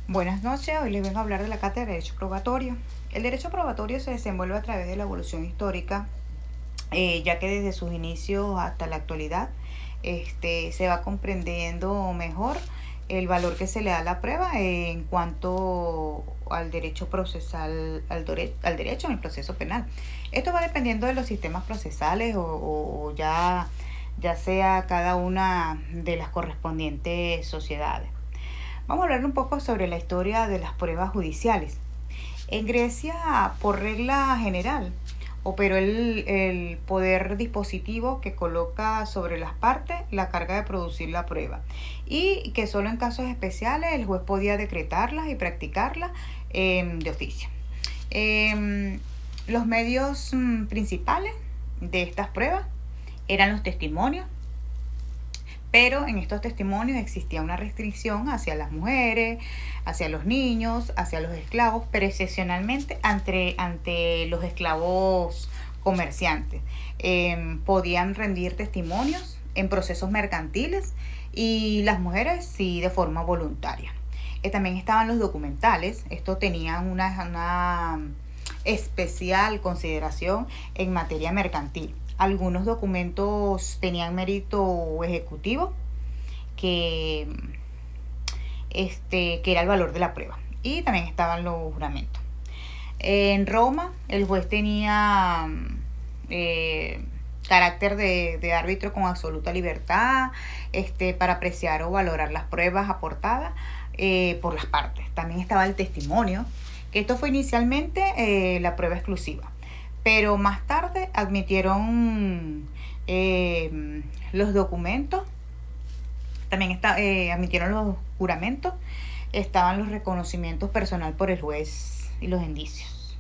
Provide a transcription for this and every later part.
Buenas noches, hoy les vengo a hablar de la cátedra de Derecho Probatorio. El derecho probatorio se desenvuelve a través de la evolución histórica, ya que desde sus inicios hasta la actualidad se va comprendiendo mejor el valor que se le da a la prueba en cuanto al derecho procesal, al derecho en el proceso penal. Esto va dependiendo de los sistemas procesales o ya sea cada una de las correspondientes sociedades. Vamos a hablar un poco sobre la historia de las pruebas judiciales. En Grecia, por regla general, operó el poder dispositivo que coloca sobre las partes la carga de producir la prueba y que solo en casos especiales el juez podía decretarlas y practicarlas de oficio. Los medios principales de estas pruebas eran los testimonios, pero en estos testimonios existía una restricción hacia las mujeres, hacia los niños, hacia los esclavos, pero excepcionalmente ante los esclavos comerciantes. Podían rendir testimonios en procesos mercantiles y las mujeres sí de forma voluntaria. También estaban los documentales. Estos tenían una especial consideración en materia mercantil. Algunos documentos tenían mérito ejecutivo, que, que era el valor de la prueba. Y también estaban los juramentos. En Roma, el juez tenía carácter de árbitro con absoluta libertad para apreciar o valorar las pruebas aportadas por las partes. También estaba el testimonio, que esto fue inicialmente la prueba exclusiva, pero más tarde admitieron los documentos, también admitieron los juramentos, estaban los reconocimientos personal por el juez y los indicios.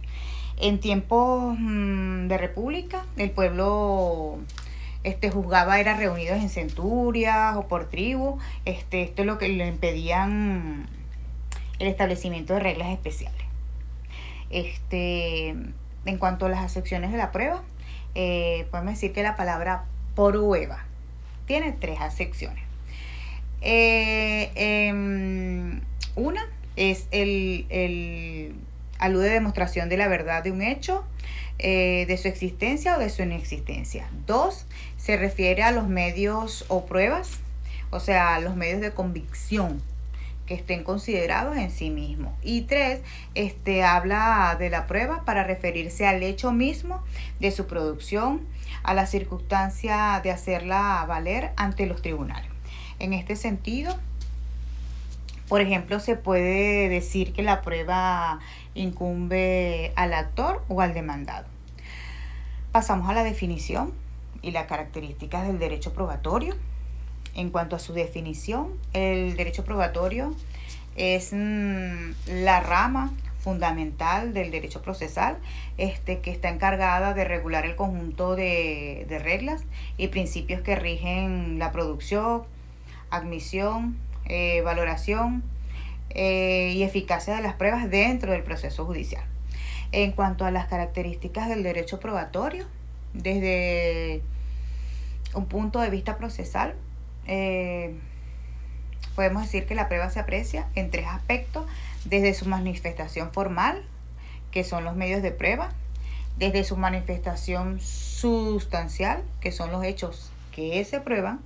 En tiempos de república, el pueblo juzgaba era reunidos en centurias o por tribu. Esto es lo que le impedían el establecimiento de reglas especiales. En cuanto a las acepciones de la prueba, podemos decir que la palabra prueba tiene 3 acepciones. Una es alude a demostración de la verdad de un hecho, de su existencia o de su inexistencia. 2, se refiere a los medios o pruebas, o sea, los medios de convicción que estén considerados en sí mismos. Y 3, habla de la prueba para referirse al hecho mismo de su producción, a la circunstancia de hacerla valer ante los tribunales. En este sentido, por ejemplo, se puede decir que la prueba incumbe al actor o al demandado. Pasamos a la definición y las características del derecho probatorio. En cuanto a su definición, el derecho probatorio es la rama fundamental del derecho procesal, que está encargada de regular el conjunto de reglas y principios que rigen la producción, admisión, valoración y eficacia de las pruebas dentro del proceso judicial. En cuanto a las características del derecho probatorio, desde un punto de vista procesal, podemos decir que la prueba se aprecia en 3 aspectos: desde su manifestación formal, que son los medios de prueba; desde su manifestación sustancial, que son los hechos que se prueban;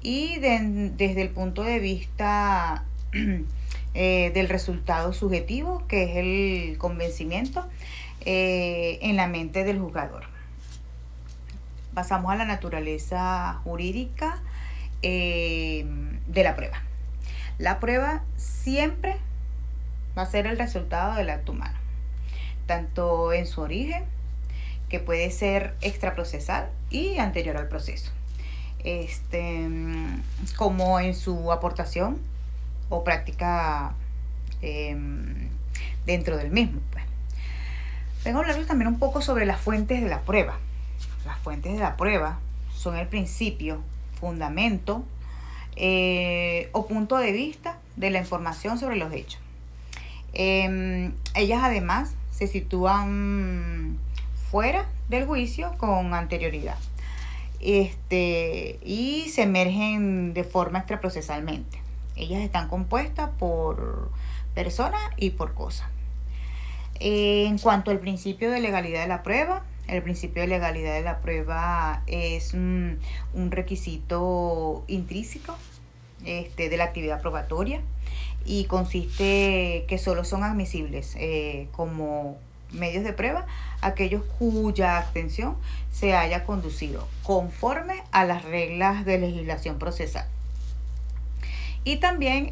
y desde el punto de vista del resultado subjetivo, que es el convencimiento en la mente del juzgador. Pasamos a la naturaleza jurídica de la prueba. La prueba siempre va a ser el resultado del acto humano, tanto en su origen, que puede ser extraprocesal y anterior al proceso, como en su aportación o práctica dentro del mismo. Vengo a hablarles también un poco sobre las fuentes de la prueba. Las fuentes de la prueba son el principio, fundamento o punto de vista de la información sobre los hechos. Ellas además se sitúan fuera del juicio con anterioridad y se emergen de forma extraprocesalmente. Ellas están compuestas por persona y por cosa. En cuanto al principio de legalidad de la prueba, el principio de legalidad de la prueba es un requisito intrínseco de la actividad probatoria y consiste que solo son admisibles como medios de prueba aquellos cuya abstención se haya conducido conforme a las reglas de legislación procesal y también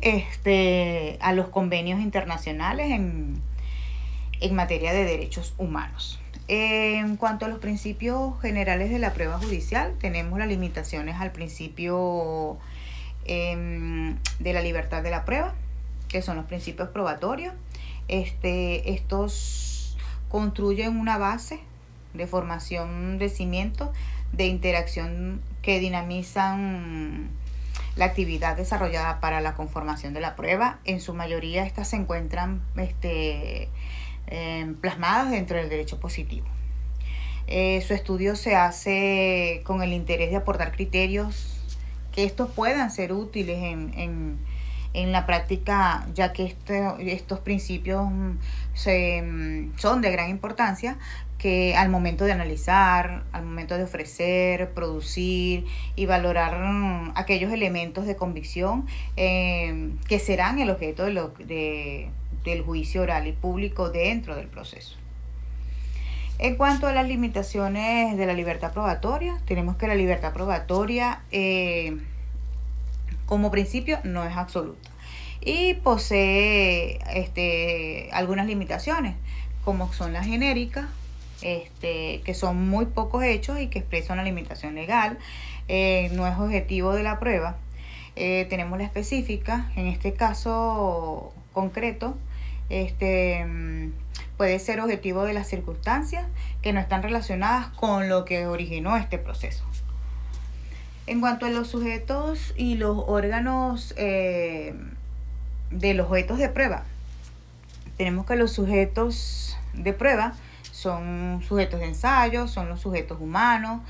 a los convenios internacionales en materia de derechos humanos. En cuanto a los principios generales de la prueba judicial, tenemos las limitaciones al principio de la libertad de la prueba, que son los principios probatorios. Estos construyen una base de formación de cimiento de interacción que dinamizan la actividad desarrollada para la conformación de la prueba. En su mayoría estas se encuentran plasmadas dentro del derecho positivo. Su estudio se hace con el interés de aportar criterios que estos puedan ser útiles en la práctica, ya que estos principios son de gran importancia que al momento de analizar, al momento de ofrecer, producir y valorar aquellos elementos de convicción que serán el objeto del juicio oral y público dentro del proceso. En cuanto a las limitaciones de la libertad probatoria, tenemos que la libertad probatoria como principio no es absoluta y posee algunas limitaciones, como son las genéricas, que son muy pocos hechos y que expresan una limitación legal, no es objetivo de la prueba. Tenemos la específica, en este caso concreto, puede ser objetivo de las circunstancias que no están relacionadas con lo que originó este proceso. En cuanto a los sujetos y los órganos de los objetos de prueba, tenemos que los sujetos de prueba son sujetos de ensayo, son los sujetos humanos,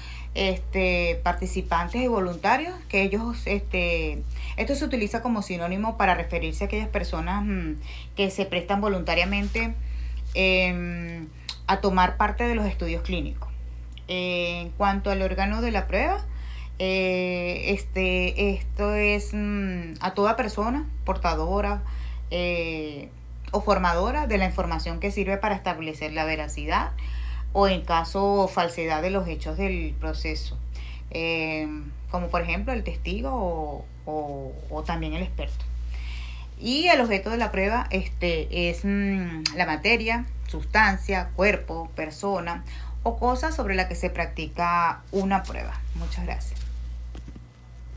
participantes y voluntarios, que ellos, esto se utiliza como sinónimo para referirse a aquellas personas que se prestan voluntariamente a tomar parte de los estudios clínicos. En cuanto al órgano de la prueba, esto es a toda persona portadora o formadora de la información que sirve para establecer la veracidad o en caso falsedad de los hechos del proceso, como por ejemplo el testigo o también el experto. Y el objeto de la prueba es la materia, sustancia, cuerpo, persona o cosa sobre la que se practica una prueba. Muchas gracias.